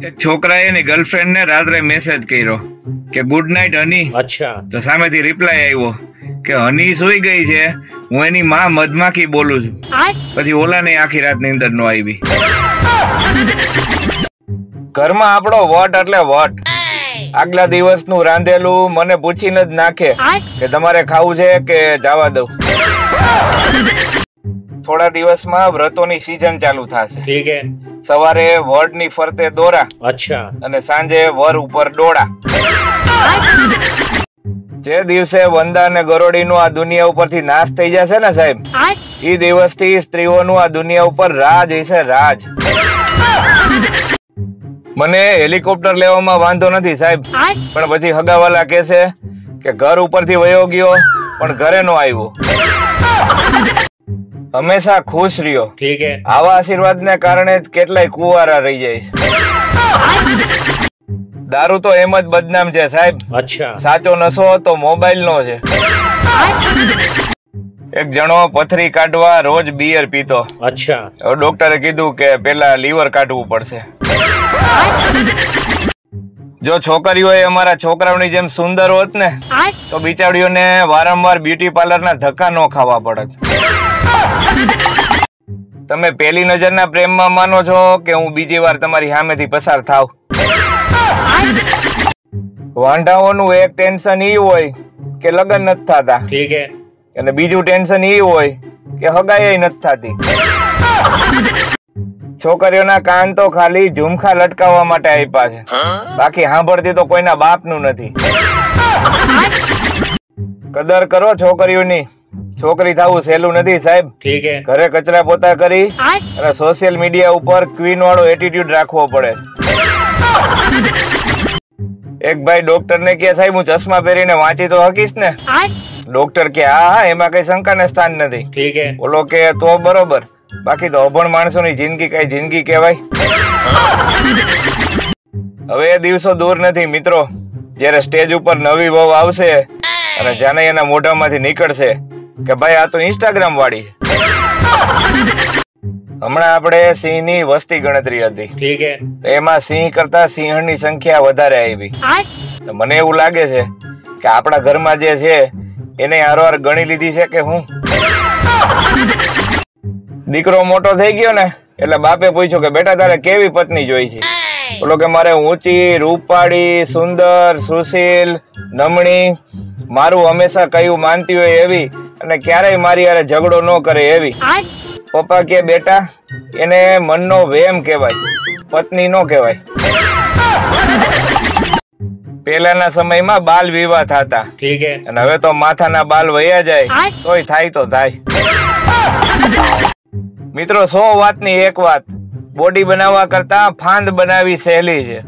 એક છોકરાએ એની ગર્લફ્રેન્ડ ને રાત્રે મેસેજ કર્યો કે ગુડ નાઇટ હની. અચ્છા. તો સામેથી રિપ્લાય આવ્યો કે હની સુઈ ગઈ છે, હું એની માં મધમાખી બોલું છું. પછી ઓલાને આખી રાત નીંદર નો આવી. ઘરમાં આપણો વટ એટલે વટ. આગલા દિવસનું રાંધેલું મને પૂછીને જ નાખે કે તમારે ખાવું છે કે જવા દઉં. થોડા દિવસમાં વ્રતોની સીઝન ચાલુ થશે. ઠીક હે. સવારે વડની ફરતે દોરા. અચ્છા. અને સાંજે વર ઉપર ડોળા. જે દિવસે વંદા અને ગરોડીનું આ દુનિયા ઉપરથી નાશ થઈ જશે ને સાહેબ, એ દિવસથી સ્ત્રીઓનું આ દુનિયા ઉપર રાજ હશે, રાજ. મને હેલિકોપ્ટર લેવામાં વાંધો નથી સાહેબ, પણ પછી હગાવાલા કહેશે કે ઘર ઉપરથી વયો ગયો પણ ઘરે નો આવ્યો. હંમેશા ખુશ રહ્યો. ઠીક હે. આવા આશીર્વાદને કારણે જ કેટલાય કુંવારા રહી જાય. દારૂ તો એમ જ બદનામ છે સાહેબ. અચ્છા. સાચો નશો તો મોબાઈલ નો છે. એક જણો પથરી કાઢવા રોજ બિયર પીતો. અચ્છા. ડોક્ટરે કીધું કે પેલા લીવર કાઢવું પડશે. જો છોકરીઓ અમારા છોકરાઓની જેમ સુંદર હોત ને તો બિચારીઓને વારંવાર બ્યુટી પાર્લર ના ધક્કા નો ખાવા પડત. તમે પેલી નજરના પ્રેમમાં માનો છો કે હું બીજી વાર તમારી સામેથી પસાર થાવ? વાંઢાઓનું એક ટેન્શન ઈ હોય કે લગ્ન નથી થતા. ઠીક હે. અને બીજું ટેન્શન ઈ હોય કે હગાઈ નથી થતી. છોકરીઓના કાન તો ખાલી ઝુમખા લટકાવવા માટે આપ્યા છે, બાકી સાંભળતી તો કોઈના બાપનું નથી. કદર કરો છોકરીઓની. છોકરી થવું સહેલું નથી સાહેબ. ઠીક હે. ઘરે કચરા પોતા કરી અને સોશિયલ મીડિયા ઉપર ક્વીન વાળો એટીટ્યુડ રાખવો પડે. એક ભાઈ ડોક્ટર ને કે સાહેબ હું ચશ્મા પહેરીને વાંચી તો હકીશ ને? ડોક્ટર કે હા, એમાં કઈ શંકાને સ્થાન નથી. ઠીક હે. બોલો કે તો બરોબર, બાકી તો અભણ માણસોની જિંદગી કઈ જિંદગી કહેવાય? હવે એ દિવસો દૂર નથી મિત્રો, જયારે સ્ટેજ ઉપર નવી વહુ આવશે અને જાણે એના મોઢામાંથી નીકળશે કે ભાઈ આ તો ઇન્સ્ટાગ્રામ વાળી. હમણાં આપણે સિંહની વસ્તી ગણતરી હતી. ઠીક હે. એમાં સિંહ કરતા સિંહણની સંખ્યા વધારે આવી. તો મને એવું લાગે છે કે આપણા ઘરમાં જે છે એને હારવાર ગણી લીધી છે કે હું. દીકરો મોટો થઈ ગયો ને એટલે બાપે પૂછ્યું કે બેટા તારે કેવી પત્ની જોઈ છે? બોલો કે મારે ઊંચી, રૂપાળી, સુંદર, સુશીલ, નમણી, મારું હંમેશા કયું માનતી હોય એવી અને ક્યારેય મારી હારે ઝઘડો ન કરે એવી. પપ્પા કે બેટા એને મનનો વેમ કહેવાય, પત્ની નો કહેવાય. પેલાના સમયમાં બાલ વિવાહ થતા. ઠીક હે. અને હવે તો માથાના બાલ વયા જાય તોય થાય તો થાય. મિત્રો 100 વાતની એક વાત, બોડી બનાવવા કરતા ફાંદ બનાવી સહેલી છે.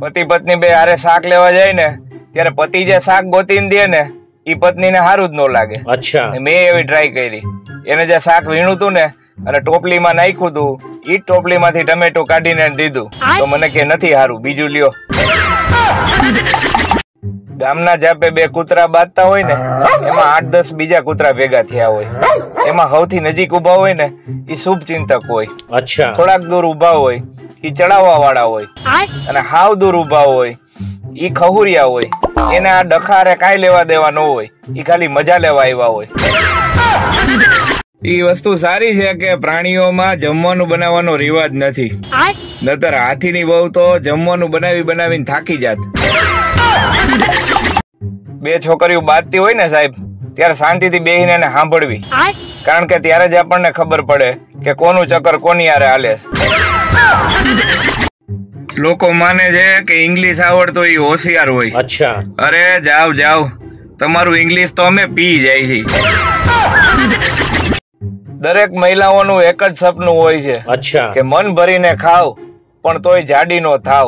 પતિ પત્ની બે હારે શાક લેવા જાય ને ત્યારે પતિ જે શાક ગોતીને દે ને ઈ પત્નીને સારું જ ન લાગે. અચ્છા. મેં એવી ટ્રાય કરી. એને જે શાક વીણું તું ને અને ટોપલીમાં નાખ્યું તું, ઈ ટોપલીમાંથી ટમેટો કાઢીને દીધું તો મને કે નથી સારું, બીજું લ્યો. ગામના જાપે બે કૂતરા બાંધતા હોય ને એમાં 8-10 બીજા કૂતરા ભેગા થયા હોય. એમાં સૌથી નજીક ઉભા હોય ને ઈ શુભ ચિંતક હોય. અચ્છા. થોડાક દૂર ઉભા હોય ઈ ચડાવવા વાળા હોય અને હાવ દૂર ઉભા હોય ઈ ખહુરિયા હોય. એને આ ડખારે કાંઈ લેવા દેવા ન હોય, ઈ ખાલી મજા લેવા આવ્યા હોય. ઈ વસ્તુ સારી છે કે પ્રાણીઓમાં જમવાનું બનાવવાનો રિવાજ નથી, નતર હાથીની વહુ તો જમવાનું બનાવીને થાકી જાત. બે છોકરીઓ બાંધતી હોય ને સાહેબ ત્યારે શાંતિથી બેહીને એને સાંભળવી, કારણ કે ત્યારે જ આપણને ખબર પડે કે કોનું ચક્કર કોની હારે હાલે છે. લોકો માને છે કે ઇંગ્લિશ આવડતો એ હોશિયાર હોય. અચ્છા. અરે જાવ તમારું ઇંગ્લિશ તો અમે પી જાય છે. દરેક મહિલાઓનું એક જ સપનું હોય છે. અચ્છા. કે મન ભરીને ખાવ પણ તોય જાડી નો થાવ.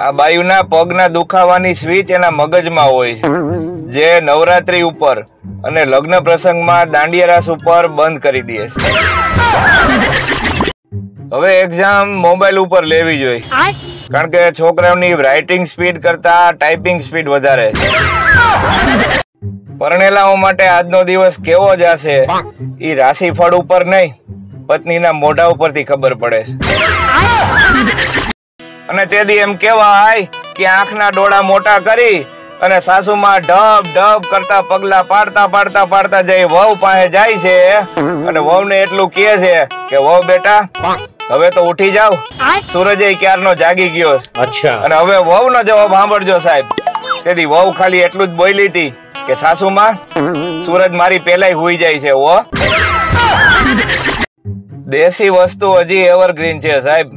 આ બાયુના પગના દુખાવાની સ્વિચ એના મગજમાં હોય છે, જે નવરાત્રી ઉપર અને લગ્ન પ્રસંગમાં દાંડિયા રાસ ઉપર બંધ કરી દે છે. હવે એક્ઝામ મોબાઈલ ઉપર લેવી જોઈએ, કારણ કે છોકરાઓની રાઇટિંગ સ્પીડ કરતા ટાઈપિંગ સ્પીડ વધારે છે. પરણેલાઓ માટે આજનો દિવસ કેવો જશે ઈ રાશિફળ ઉપર નહીં પત્નીના મોઢા ઉપરથી ખબર પડે છે. અને તેથી એમ કહેવાય કે આંખના ડોળા મોટા કરી અને સાસુમાં ઢબ ઢબ કરતા પગલા પાડતા પાડતા પાડતા જઈ વહુ પાસે જાય છે અને વહુને એટલું કહે છે કે વહુ બેટા હવે તો ઉઠી જાવ, સૂરજ ક્યારનો જાગી ગયો. અચ્છા. અને હવે વહુનો જવાબ સાંભળજો સાહેબ. તેથી વહુ ખાલી એટલું જ બોલી હતી કે સાસુમાં સૂરજ મારી પહેલાય હુઈ જાય છે. દેશી વસ્તુ હજી એવરગ્રીન છે સાહેબ.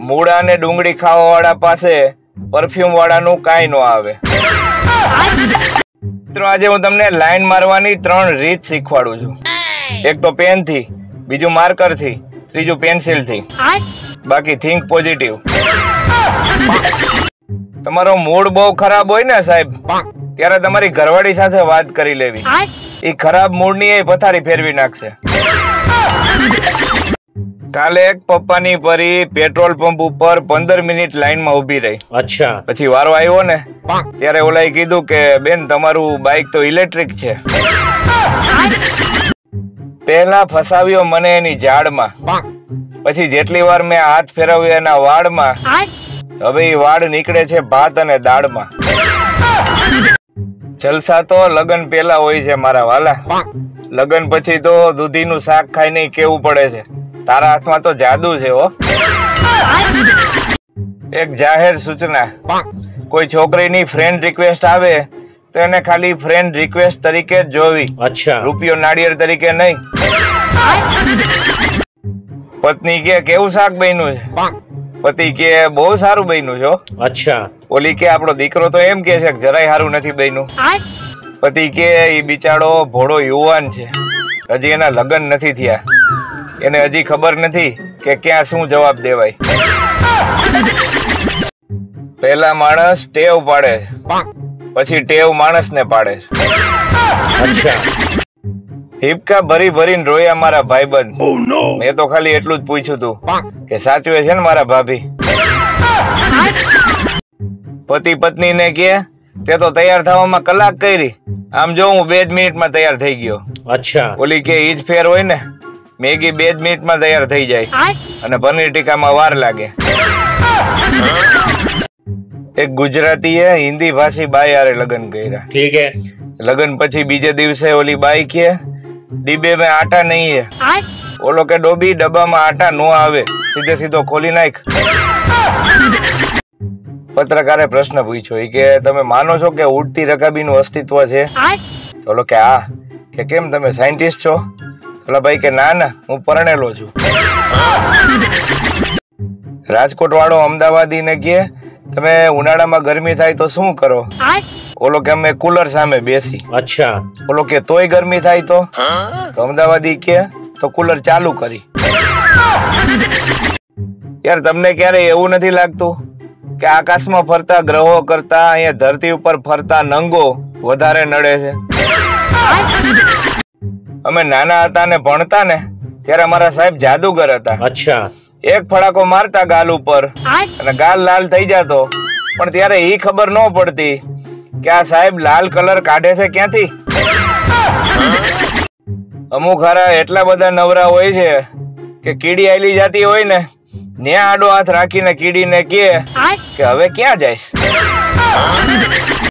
મૂળા ને ડુંગળી ખાવા વાળા પાસે પરફ્યુમ વાળાનું કાંઈ ન આવે. મિત્રો આજે હું તમને લાઈન મારવાની 3 રીત શીખવાડું છું. એક તો પેન થી, બીજું માર્કર થી, ત્રીજું પેન્સિલ થી. બાકી થિંક પોઝિટિવ. તમારો મૂડ બહુ ખરાબ હોય ને સાહેબ, ત્યારે તમારી ઘરવાળી સાથે વાત કરી લેવી. એ ખરાબ મૂડ ની એ પથારી ફેરવી નાખશે. કાલે એક પપ્પાની પરી પેટ્રોલ પંપ ઉપર 15 મિનિટ લાઈનમાં ઉભી રહી. અચ્છા. પછી વારો આવ્યો ને ત્યારે ઓલાએ કીધું કે બેન તમારું બાઇક તો ઇલેક્ટ્રિક છે. પહેલા ફસાવ્યો મને એની ઝાડમાં, પછી જેટલી વાર મેં હાથ ફેરવ્યો એના વાળમાં, હવે એ વાળ નીકળે છે ભાત અને દાળમાં. જલસા તો લગન પહેલા હોય છે મારા વાલા, લગન પછી તો દૂધીનું શાક ખાઈને કેવું પડે છે તારા હાથમાં તો જાદુ છે. એક જાહેર સૂચના, કોઈ છોકરીની ફ્રેન્ડ રિક્વેસ્ટ આવે તો એને ખાલી ફ્રેન્ડ રિક્વેસ્ટ તરીકે જ જોવી. અચ્છા. રૂપિયો નાળિયેર તરીકે નહીં. પત્ની કે કેવું શાક બન્યું છે, પતિ કે બહુ સારું બન્યું છે. અચ્છા. ઓલી કે આપણો દીકરો તો એમ કે છે કે જરાય સારું નથી બન્યું. પતિ કે એ બિચારો ભોળો યુવાન છે, હજી એના લગ્ન નથી થયા, એને હજી ખબર નથી કે ક્યાં શું જવાબ દેવાય. પહેલા માણસ ટેવ પાડે, પછી ટેવ માણસને પાડે. અચ્છા. હિપકા ભરી ભરીને રોયા મારા ભાઈબંધ. મેં તો ખાલી એટલું જ પૂછ્યું તું કે સાચવે છે ને મારા ભાભી. પતિ પત્નીને કે તે તો તૈયાર થવામાં કલાક કરી, આમ જો હું 2 જ મિનિટમાં તૈયાર થઈ ગયો. અચ્છા. ઓલી કે ઈ જ ફેર હોય ને, મેગી 2 જ મિનિટમાં તૈયાર થઈ જાય અને પનીર ટીકામાં વાર લાગે. એક ગુજરાતીએ હિન્દી ભાષી બાઈ હારે લગ્ન કર્યા. ઠીક હે. લગ્ન પછી બીજે દિવસે ઓલી બાઈ કે ડીબે में આટા નહીં હે. ઓલો કે ડોબી ડબ્બામાં આટા નો આવે, સીધે સીધો ખોલી નાખ. પત્રકારે પ્રશ્ન પૂછ્યો કે તમે માનો છો કે ઉડતી રકાબીનું અસ્તિત્વ છે? ઓલો કે હા. કે કેમ તમે સાયન્ટિસ્ટ છો? ઓલા ભાઈ કે ના ના હું પરણેલો છું. રાજકોટ વાળો અમદાવાદી ને કે તમે ઉનાળામાં ગરમી થાય તો શું કરો? ઓલો કે અમે કુલર સામે બેસી. અચ્છા. ઓલો કે તોય ગરમી થાય તો અમદાવાદી કે તો કુલર ચાલુ કરી. યાર તમને ક્યારે એવું નથી લાગતું કે આકાશમાં ફરતા ગ્રહો કરતા અહીંયા ધરતી ઉપર ફરતા નંગો વધારે નડે છે? અમે નાના હતા ને ભણતા ને ત્યારે અમારા સાહેબ જાદુગર હતા. અચ્છા. એક ફડાકો મારતા ગાલ ઉપર અને ગાલ લાલ થઈ જતો, પણ ત્યારે ઈ ખબર ન પડતી કે આ સાહેબ લાલ કલર કાઢે છે ક્યાંથી. અમુક હારા એટલા બધા નવરા હોય છે કે કીડી આયલી જાતી હોય ને ન્યા આડો હાથ રાખીને કીડીને કહે કે હવે ક્યાં જઈશ.